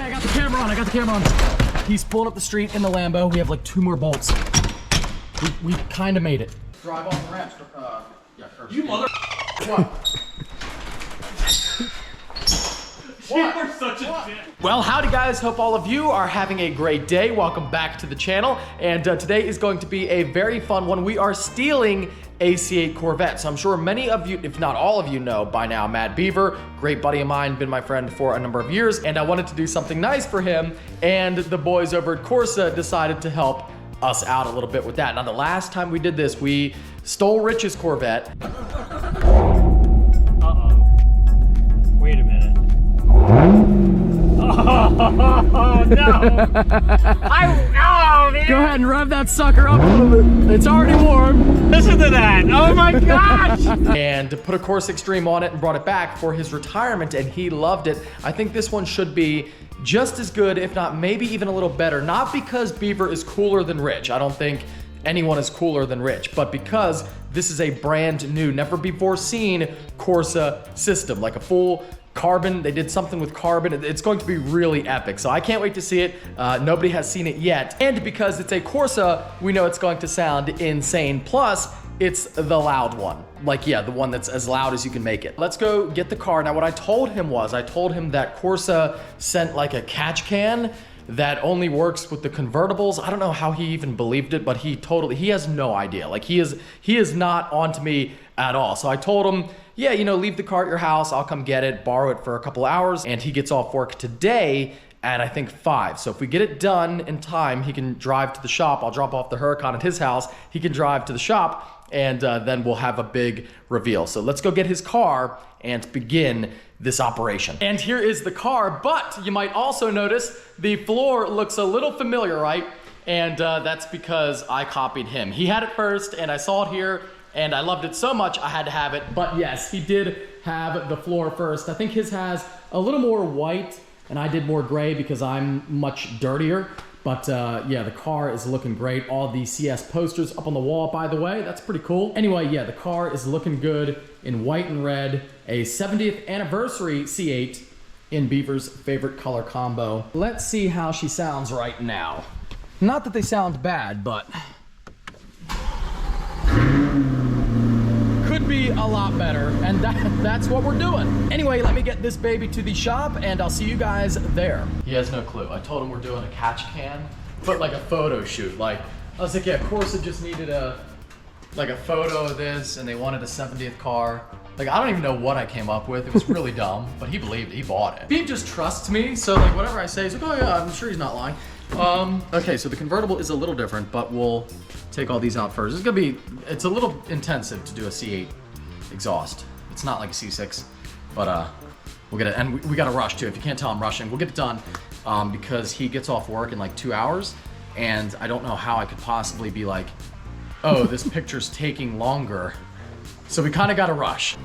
I got the camera on. I got the camera on. He's pulling up the street in the Lambo. We have like 2 more bolts. We kind of made it. Drive off the ramps. Yeah, you mother. What? What? You're such a dick. Well, howdy guys, hope all of you are having a great day. Welcome back to the channel. And today is going to be a very fun one. We are stealing a C8 Corvette. So I'm sure many of you, if not all of you, know by now Matt Beaver, great buddy of mine, been my friend for a number of years. And I wanted to do something nice for him. And the boys over at CORSA decided to help us out a little bit with that. Now, the last time we did this, we stole Rich's Corvette. Wait a minute. Oh, no! Oh, man! Go ahead and rev that sucker up a little bit. It's already warm. Listen to that! Oh my gosh! And to put a Corsa Extreme on it and brought it back for his retirement, and he loved it. I think this one should be just as good, if not maybe even a little better. Not because Beaver is cooler than Rich. I don't think anyone is cooler than Rich, but because this is a brand new, never before seen Corsa system, like a full carbon. They did something with carbon. It's going to be really epic. So I can't wait to see it. Nobody has seen it yet. And because it's a Corsa, we know it's going to sound insane. Plus, it's the loud one. Like, yeah, the one that's as loud as you can make it. Let's go get the car. Now, what I told him was, I told him that Corsa sent like a catch can that only works with the convertibles. I don't know how he even believed it, but he has no idea. Like, he is not onto me at all. So I told him, yeah, you know, leave the car at your house. I'll come get it, borrow it for a couple hours. And he gets off work today at, I think, 5. So if we get it done in time, he can drive to the shop. I'll drop off the Huracan at his house. He can drive to the shop, and then we'll have a big reveal. So let's go get his car and begin this operation. And here is the car, but you might also notice the floor looks a little familiar, right? And that's because I copied him. He had it first, and I saw it here, and I loved it so much I had to have it. But yes, he did have the floor first. I think his has a little more white, and I did more gray because I'm much dirtier. But yeah, the car is looking great. All the CS posters up on the wall, by the way. That's pretty cool. Anyway, yeah, the car is looking good in white and red. A 70th anniversary C8 in Beaver's favorite color combo. Let's see how she sounds right now. Not that they sound bad, but could be a lot better, and that's what we're doing. Anyway, let me get this baby to the shop, and I'll see you guys there. He has no clue. I told him we're doing a catch can, but like a photo shoot. Like, I was like, yeah, Corsa just needed a photo of this, and they wanted a 70th car. Like, I don't even know what I came up with. It was really dumb, but he believed it. He bought it. Beav just trusts me, so like whatever I say, he's like, oh yeah, I'm sure he's not lying. Okay, so the convertible is a little different, but we'll take all these out first. It's a little intensive to do a C8 exhaust. It's not like a C6, but we'll get it. And we got to rush too. If you can't tell, I'm rushing. We'll get it done because he gets off work in like 2 hours, and I don't know how I could possibly be like, oh, this picture's taking longer. So we kind of got to rush.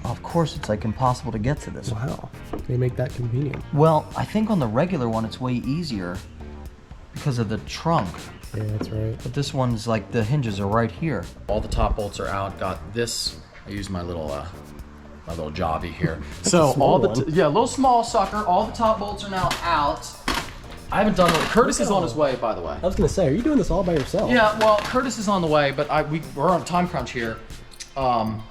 Of course, it's like impossible to get to this. Wow, they make that convenient. Well, I think on the regular one, it's way easier because of the trunk. Yeah, that's right. But this one's like, the hinges are right here. All the top bolts are out. Got this. I use my little jobby here. So all the yeah, little small sucker. All the top bolts are now out. I haven't done it. Curtis is on his way, by the way. I was gonna say, are you doing this all by yourself? Yeah, well, Curtis is on the way, but we're on a time crunch here. Bottom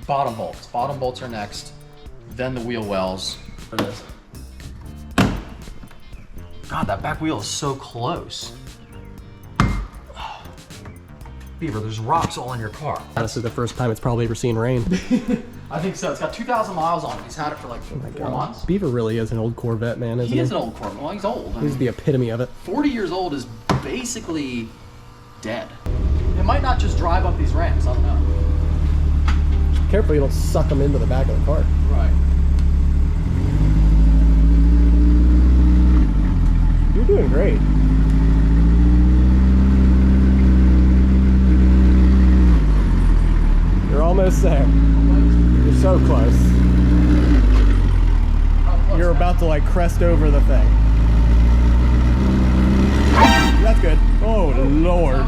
bolts. Bottom bolts are next. Then the wheel wells. There it is. God, that back wheel is so close. Beaver, there's rocks all in your car. This is the first time it's probably ever seen rain. I think so. It's got 2,000 miles on it. He's had it for like 4 months. Beaver really is an old Corvette, man, isn't he? He is an old Corvette. Well, he's old. He's the epitome of it. 40 years old is basically dead. It might not just drive up these ramps. I don't know. Just be careful you don't suck them into the back of the car. Right. You're doing great. You're almost there. You're so close. You're about to like crest over the thing. That's good. Oh, Lord.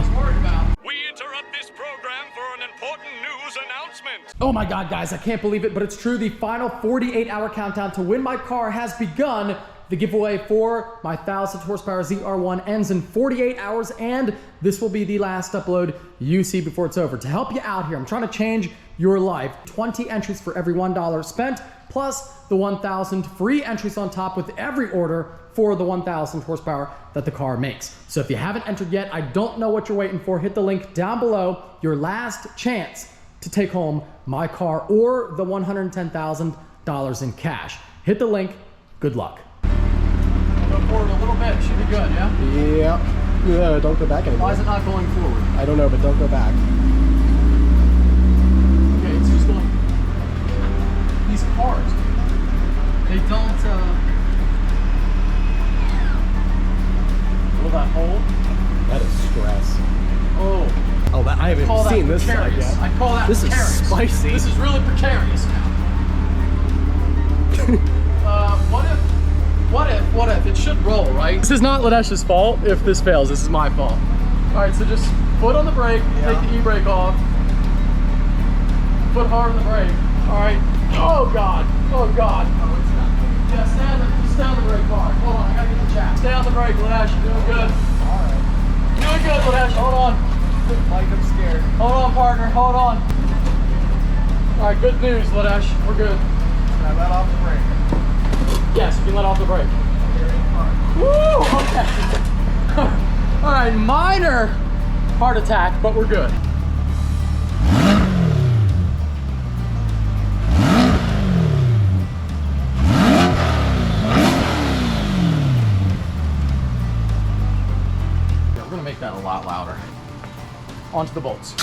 We interrupt this program for an important news announcement. Oh my God, guys, I can't believe it, but it's true. The final 48-hour countdown to win my car has begun. The giveaway for my 1,000 horsepower ZR1 ends in 48 hours, and this will be the last upload you see before it's over. To help you out here, I'm trying to change your life. 20 entries for every $1 spent, plus the 1,000 free entries on top with every order for the 1,000 horsepower that the car makes. So if you haven't entered yet, I don't know what you're waiting for. Hit the link down below. Your last chance to take home my car or the $110,000 in cash. Hit the link. Good luck. Go forward a little bit. Should be good, yeah? Yeah. No, don't go back anymore. Why is it not going forward? I don't know, but don't go back. Okay, it's just going. These cars, they don't. Will that hold? That is stress. Oh. Oh, I haven't Call that seen this side precarious. yet. I call that This precarious. is spicy. This is really precarious now. What if? It should roll, right? This is not Ladesh's fault if this fails. This is my fault. All right, so just foot on the brake, take the e-brake off. Foot hard on the brake. All right. Oh God. Oh God. Oh, it's not good. Yeah, stay on the brake hard. Hold on, I gotta get the jack. Stay on the brake, Ladesh. You're doing good. All right. Doing good, Ladesh. Hold on. Like I'm scared. Hold on, partner. Hold on. All right, good news, Ladesh. We're good. Can I let off the brake? Yes, you can let off the brake. Woo! Okay. All right, minor heart attack, but we're good. Yeah, we're gonna make that a lot louder. Onto the bolts.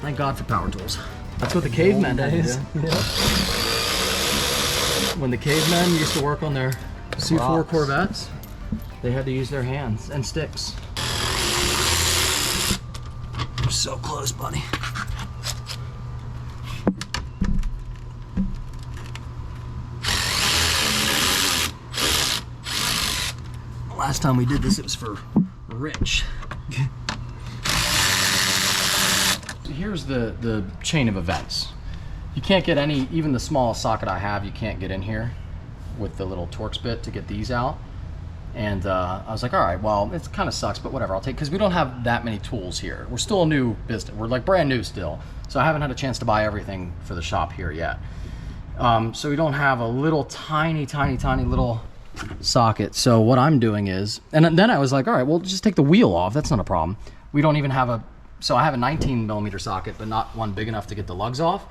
Thank God for power tools. That's what the cavemen did. When the cavemen used to work on their C4 Corvettes, they had to use their hands and sticks. You're so close, buddy. Last time we did this, it was for Rich. Here's the chain of events. You can't get any, even the smallest socket I have, you can't get in here with the little Torx bit to get these out. And I was like, all right, well, it kind of sucks, but whatever, I'll take, because we don't have that many tools here. We're still a new business. We're like brand new still. So I haven't had a chance to buy everything for the shop here yet. So we don't have a little tiny little socket. So what I'm doing is, and then I was like, all right, well, just take the wheel off. That's not a problem. We don't even have a, so I have a 19mm socket, but not one big enough to get the lugs off.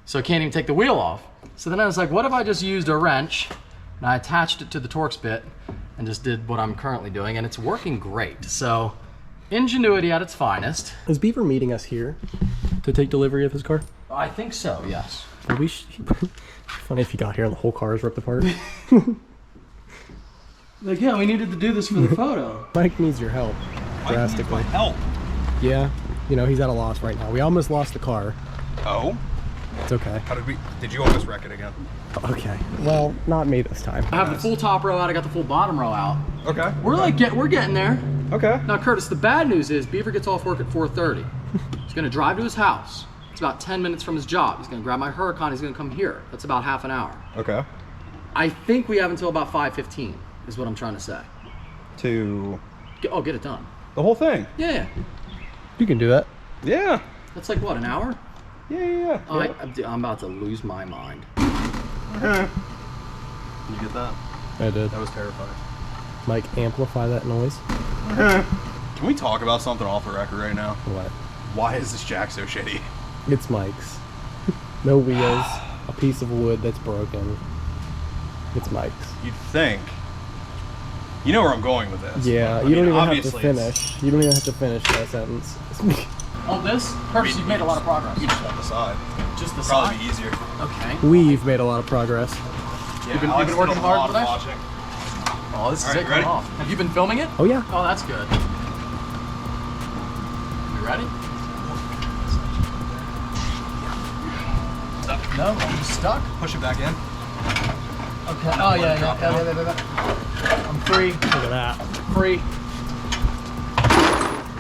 So I can't even take the wheel off. So then I was like, what if I just used a wrench and I attached it to the Torx bit and just did what I'm currently doing, and it's working great. So ingenuity at its finest. Is Beaver meeting us here to take delivery of his car? I think so, yes. We funny if you got here and the whole car is ripped apart. Like, yeah, we needed to do this for the photo. Mike needs your help drastically. Help. Yeah, you know, he's at a loss right now. We almost lost the car. Oh? It's okay. How did you almost wreck it again? Okay. Well, not me this time. I have the full top row out, I got the full bottom row out. Okay. We're getting there. Okay. Now, Curtis, the bad news is Beaver gets off work at 4:30. He's gonna drive to his house. It's about 10 minutes from his job. He's gonna grab my Huracan, he's gonna come here. That's about half an hour. Okay. I think we have until about 5:15 is what I'm trying to say. To Get it done. the whole thing? Yeah. You can do that. Yeah. That's like what, an hour? Yeah. Oh, I'm about to lose my mind. Did you get that? I did. That was terrifying. Mike, amplify that noise. Can we talk about something off the record right now? What? Why is this jack so shitty? It's Mike's. No wheels. A piece of wood that's broken. It's Mike's. You'd think. You know where I'm going with this. Yeah, I you mean, don't even have to obviously it's- finish. You don't even have to finish that sentence. On this, Curtis, you've made a lot of progress. You just want the side. Just the Probably side? be easier. Okay. We've made a lot of progress. Yeah, You've been Alex did working a hard lot for that? of watching. Oh, this is All right, it. ready? Come off. Have you been filming it? Oh yeah. Oh, that's good. You ready? Stuck. No, I'm just stuck. Push it back in. Okay. Oh yeah. I'm free. Look at that. Free.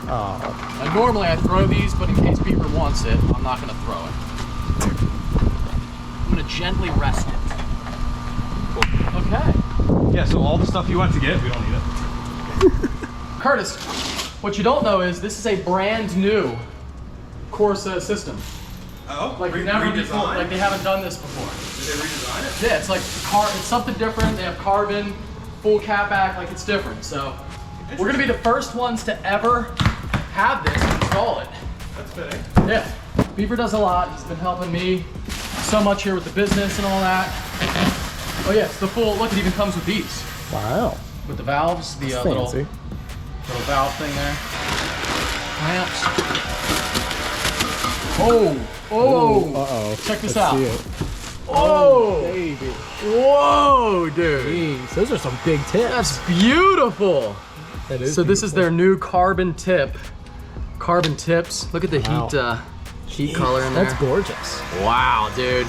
Oh. And normally I throw these, but in case Beaver wants it, I'm not gonna throw it. I'm gonna gently rest it. Cool. Okay. Yeah, so all the stuff you went to get, we don't need it. Curtis, what you don't know is this is a brand new CORSA system. Oh, Like never before, like they haven't done this before. Did they redesign it? Yeah, it's like it's something different. They have carbon, full catback, like it's different. So we're gonna be the first ones to ever have this and install it. That's fitting. Yeah, Beaver does a lot. He's been helping me so much here with the business and all that. Oh yeah, it's the full, look, it even comes with these. Wow. With the valves, the little Fancy. valve thing there. Clamps. Oh, oh. Uh-oh. Check this Let's out. see it. Oh, Baby. whoa, dude. Jeez, those are some big tips. That's beautiful. That is So this is beautiful. their new carbon tip. Carbon tips. Look at the Wow. heat color in there. That's gorgeous. Wow, dude.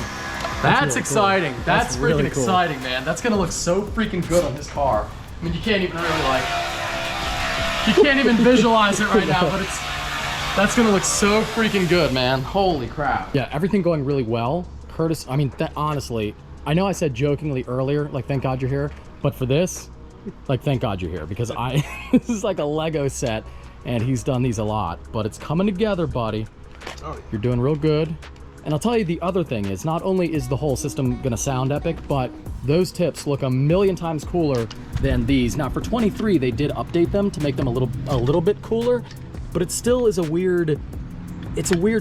That's really cool. exciting. That's freaking really cool. exciting, man. That's gonna look so freaking good on this car. I mean, you can't even really like, you can't even visualize it right now, but that's gonna look so freaking good, man. Holy crap. Yeah, everything going really well. Curtis, I mean, honestly, I know I said jokingly earlier, like, thank God you're here, but for this, like, thank God you're here, because this is like a Lego set, and he's done these a lot, but it's coming together, buddy. Oh, yeah. You're doing real good. And I'll tell you the other thing is, not only is the whole system gonna sound epic, but those tips look a million times cooler than these. Now for 23, they did update them to make them a little bit cooler, but it still is a weird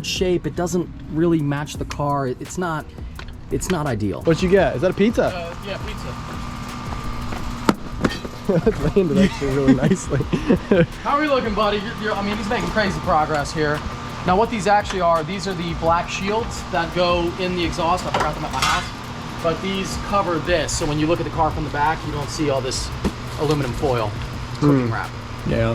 shape. It doesn't really match the car. It's not ideal. What you get? Is that a pizza? Yeah, pizza. That landed actually really nicely. How are we looking, buddy? I mean, he's making crazy progress here. Now what these actually are, these are the black shields that go in the exhaust. I forgot them at my house. But these cover this, so when you look at the car from the back, you don't see all this aluminum foil cooking wrap. Yeah.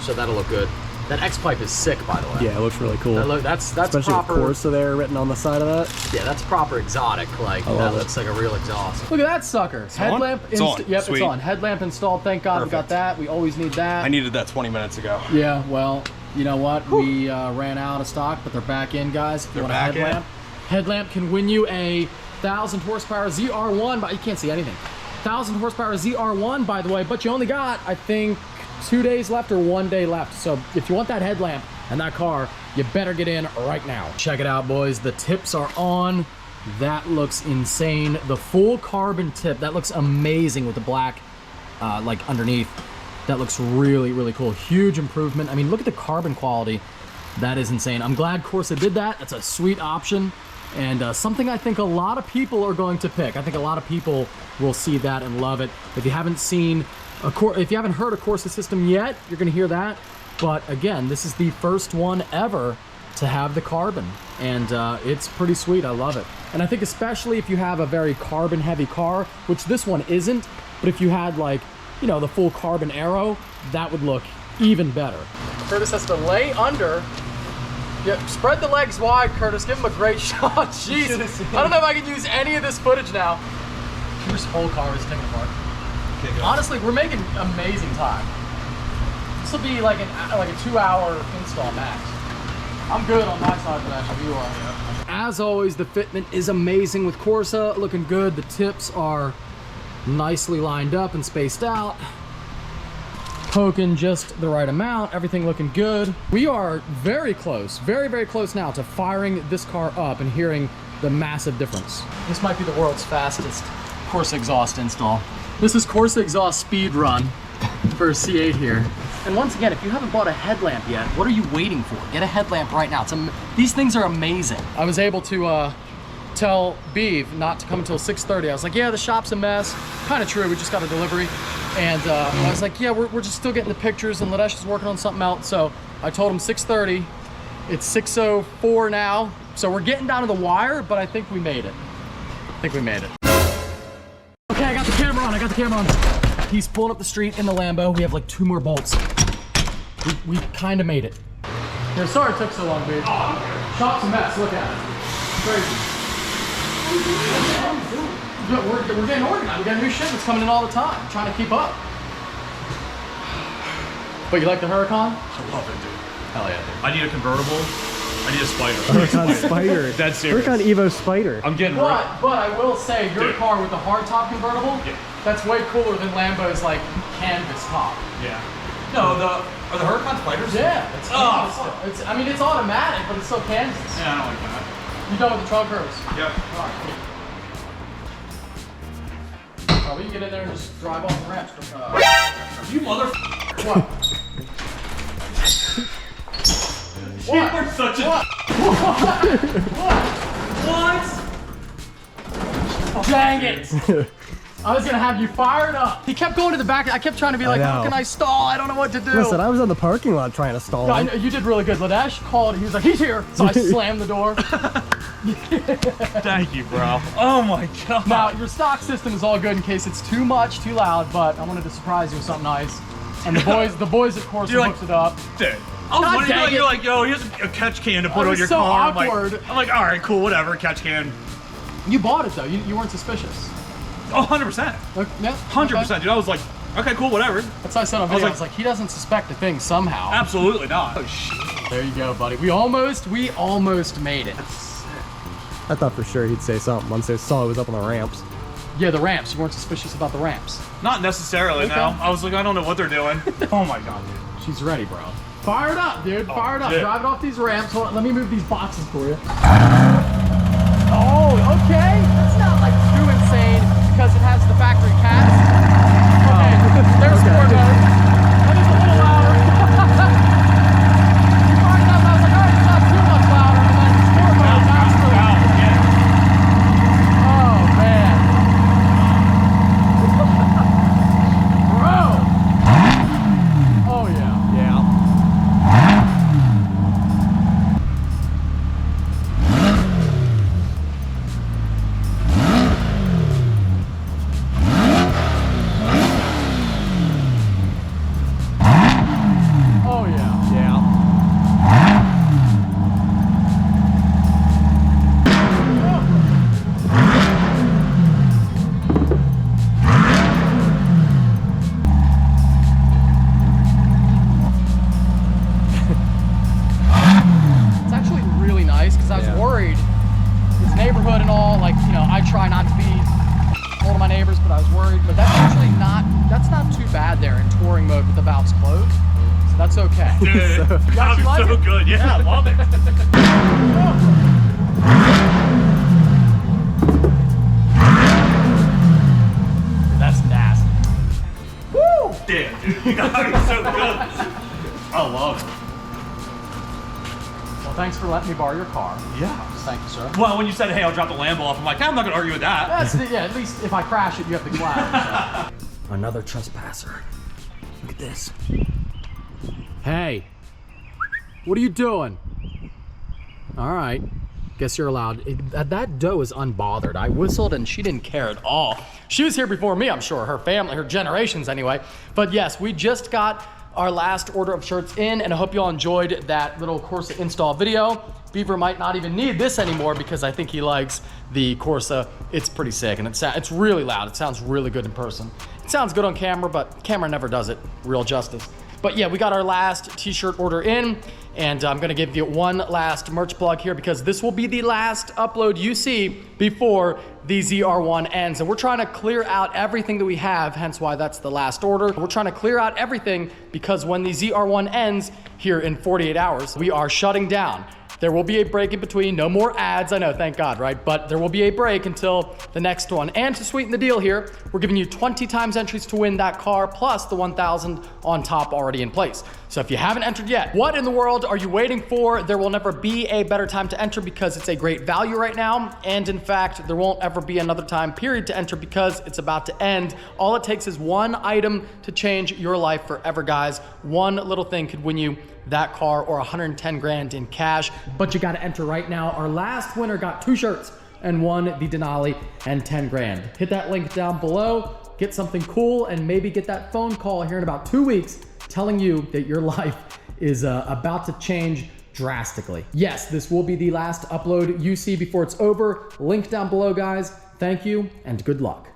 So that'll look good. That X-pipe is sick, by the way. Yeah, it looks really cool. That's Especially proper. with Corsa there written on the side of that. Yeah, that's proper exotic. Like love that it. looks like a real exhaust. Look at that sucker. on? Headlamp. It's on. Yep, Sweet. it's on. Headlamp installed. Thank God we got Perfect. that. We always need that. I needed that 20 minutes ago. Yeah, well, you know what? We ran out of stock, but they're back in, guys. If you They're want a back in. headlamp, headlamp can win you a 1,000 horsepower ZR1, but you can't see anything. 1,000 horsepower ZR1, by the way, but you only got, I think, 2 days left or 1 day left. So if you want that headlamp and that car, you better get in right now. Check it out, boys. The tips are on. That looks insane. The full carbon tip, that looks amazing with the black, like underneath. That looks really, really cool. Huge improvement. I mean, look at the carbon quality. That is insane. I'm glad Corsa did that. That's a sweet option. And something I think a lot of people are going to pick. I think a lot of people will see that and love it. If you haven't seen, if you haven't heard a Corsa system yet, you're gonna hear that. But again, this is the first one ever to have the carbon. And it's pretty sweet, I love it. And I think especially if you have a very carbon heavy car, which this one isn't, but if you had like, you know, the full carbon aero, that would look even better. Curtis has to lay under. Yeah, spread the legs wide, Curtis. Give him a great shot. Jeez. I don't know if I can use any of this footage now. This whole car is taken apart. Okay, Honestly, we're making amazing time. This will be like a 2-hour install max. I'm good on my side, but actually you are. As always, the fitment is amazing with Corsa. Looking good. The tips are nicely lined up and spaced out. Poking just the right amount. Everything looking good. We are very close, very, very close now to firing this car up and hearing the massive difference. This might be the world's fastest Corsa exhaust install. This is Corsa exhaust speed run for a C8 here. And once again, if you haven't bought a headlamp yet, what are you waiting for? Get a headlamp right now. These things are amazing. I was able to tell Beav not to come until 6:30. I was like, yeah, the shop's a mess. Kind of true, we just got a delivery. And I was like, yeah, we're just still getting the pictures and Ladesh is working on something else. So I told him 6:30. It's 6:04 now. So we're getting down to the wire, but I think we made it. Okay, I got the camera on. He's pulling up the street in the Lambo. We have like 2 more bolts. We kind of made it. Yeah, sorry it took so long, dude. Shop's a mess, look at it. Crazy. We're getting organized. We got new shit that's coming in all the time. I'm trying to keep up. But you like the Huracan? I love it, dude. Hell yeah, dude. I need a convertible. I need a Spider. Huracan Spider. Dead serious. Huracan Evo Spider. I'm getting But I will say, your Dude. car with the hardtop convertible, Yeah. that's way cooler than Lambo's like canvas top. Yeah. No, are the Huracan Spiders? Yeah, it's, Oh, it's I mean, it's automatic, but it's still canvas. Yeah, I don't like that. You done with the trunk curves? Yep. We can get in there and just drive off the ramp. You mother. What? You are such a. What? Dang it! I was gonna have you fired up. He kept going to the back. I kept trying to be like, how know. can I stall? I don't know what to do. Listen, I was in the parking lot trying to stall I him. know, you did really good. Ladesh called. He was like, he's here. So I slammed the door. Thank you, bro. Oh my god. Now, your stock system is all good in case it's too much, too loud, but I wanted to surprise you with something nice. And the boys, of course, You're like- hooked it up. Dude. I was God wondering, dang it. you're like, yo, here's a catch can to put That on was your so car. awkward. I'm like, all right, cool, whatever, catch can. You bought it though. You weren't suspicious. Oh, 100%. Look, yeah, 100%, okay. dude. I was like, okay, cool, whatever. That's what I said on video. I like- was like, he doesn't suspect a thing somehow. Absolutely not. Oh, shit. There you go, buddy. We almost made it. I thought for sure he'd say something once they saw it was up on the ramps. Yeah, the ramps. You weren't suspicious about the ramps. Not necessarily, Okay. no. I was like, I don't know what they're doing. Oh my god, dude. She's ready, bro. Fired up, dude. Fired up. shit. Drive it off these ramps. Hold on. Let me move these boxes for you. Oh, okay. That's not like too insane because it has the factory cats. Okay, there's sport mode. That is a little louder. You fired it up. I was like, all right, it's not too much louder. And then sport mode. Now it's really. Oh man. Bro. Oh yeah. Yeah. Oh yeah. Yeah. It's actually really nice because I was Yeah. worried. It's neighborhood and all, like, you know, I try not to be cold to my neighbors, but I was worried. But that's actually that's not too bad there in touring mode with the valves closed. So that's okay. Dude, You that actually was like so it? good. Yeah, I love it. That's nasty. Woo! Damn, dude. You got me so good. I love it. Well, thanks for letting me borrow your car. Yeah. Thank you, sir. Well, when you said, hey, I'll drop the Lambo off, I'm like, I'm not going to argue with that. That's the, yeah, at least if I crash it, you have the glass. Another trespasser. Look at this. Hey, what are you doing? All right, guess you're allowed. That doe is unbothered. I whistled and she didn't care at all. She was here before me, I'm sure. Her family, her generations anyway. But yes, we just got our last order of shirts in, and I hope you all enjoyed that little CORSA install video. Beaver might not even need this anymore because I think he likes the CORSA. It's pretty sick, and it's really loud. It sounds really good in person. It sounds good on camera, but camera never does it real justice. But yeah, we got our last t-shirt order in, and I'm gonna give you one last merch plug here because this will be the last upload you see before the ZR1 ends. And we're trying to clear out everything that we have, hence why that's the last order. We're trying to clear out everything because when the ZR1 ends here in 48 hours, we are shutting down. There will be a break in between, no more ads, I know, thank God, right? But there will be a break until the next one. And to sweeten the deal here, we're giving you 20 times entries to win that car, plus the 1,000 on top already in place. So if you haven't entered yet, what in the world are you waiting for? There will never be a better time to enter because it's a great value right now. And in fact, there won't ever be another time period to enter because it's about to end. All it takes is one item to change your life forever, guys. One little thing could win you that car or 110 grand in cash. But you gotta enter right now. Our last winner got 2 shirts and won the Denali and 10 grand. Hit that link down below, get something cool, and maybe get that phone call here in about 2 weeks telling you that your life is about to change drastically. Yes, this will be the last upload you see before it's over. Link down below, guys. Thank you and good luck.